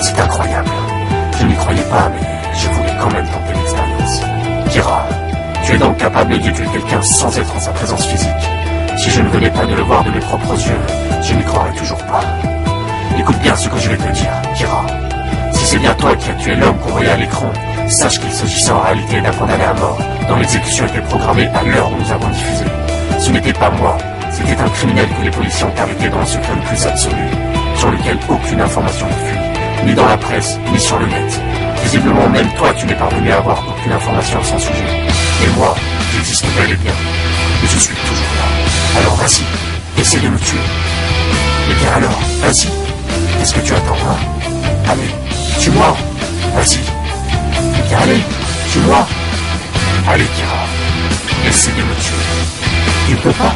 C'est incroyable. Je n'y croyais pas, mais je voulais quand même tenter l'expérience. Kira, tu es donc capable de tuer quelqu'un sans être en sa présence physique. Si je ne venais pas de le voir de mes propres yeux, je n'y croirais toujours pas. Écoute bien ce que je vais te dire, Kira. Si c'est bien toi qui as tué l'homme qu'on voyait à l'écran, sache qu'il s'agissait en réalité d'un condamné à mort, dont l'exécution était programmée à l'heure où nous avons diffusé. Ce n'était pas moi, c'était un criminel que les policiers ont arrêté dans le secret le plus absolu, sur lequel aucune information ne fuit, ni dans la presse, ni sur le net. Visiblement, même toi, tu n'es parvenu à avoir aucune information à son sujet. Et moi, j'existe bel et bien. Et je suis toujours là. Alors vas-y, essaie de me tuer. Et bien alors, vas-y. Qu'est-ce que tu attendras? Allez, tue-moi. Vas-y. Et bien allez, tue-moi. Allez, Kira, essaie de me tuer. Tu ne peux pas?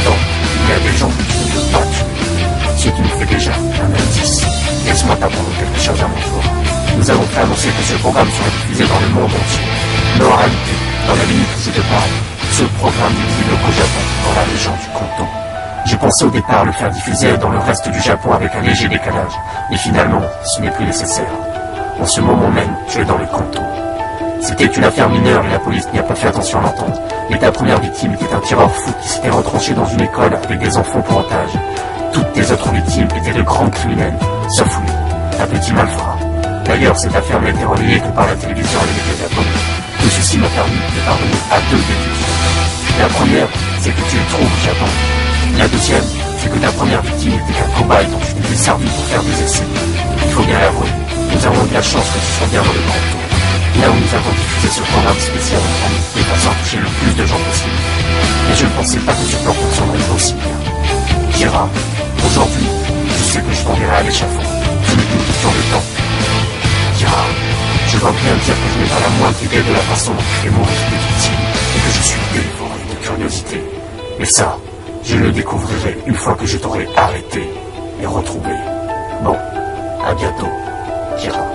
Non, il y a des gens que tu ne peux pas tuer. Ce qui nous fait déjà un indice. Laisse-moi t'apprendre quelque chose à mon tour. Nous avons fait annoncer que ce programme serait diffusé dans le monde entier. Mais en réalité, dans la minute où je te parle, ce programme n'est diffusé qu'au Japon, dans la région du Kanto. J'ai pensé au départ le faire diffuser dans le reste du Japon avec un léger décalage, mais finalement, ce n'est plus nécessaire. En ce moment même, tu es dans le Kanto. C'était une affaire mineure et la police n'y a pas fait attention à l'entendre. Mais ta première victime était un tireur fou qui s'était retranché dans une école avec des enfants pour otage. Toutes tes autres victimes étaient de grands criminels, sauf lui, un petit malfrat. D'ailleurs, cette affaire n'a été relayée que par la télévision et les médias japonais. Tout ceci m'a permis de parvenir à deux déductions. La première, c'est que tu es trop au Japon. La deuxième, c'est que ta première victime était un cobaye dont tu t'étais servi pour faire des essais. Il faut bien l'avouer, nous avons eu de la chance que tu sois bien dans le Kanto, là où nous avons diffusé ce programme spécial en famille de façon à toucher le plus de gens possible. Mais je ne pensais pas que ce plan fonctionnerait aussi bien. Kira, aujourd'hui, je sais que je t'enverrai à l'échafaud. Ce n'est qu'une question de temps. Kira, je dois bien dire que je n'ai pas la moindre idée de la façon dont tu fais mourir tes victimes et que je suis dévoré de curiosité. Mais ça, je le découvrirai une fois que je t'aurai arrêté et retrouvé. Bon, à bientôt, Kira.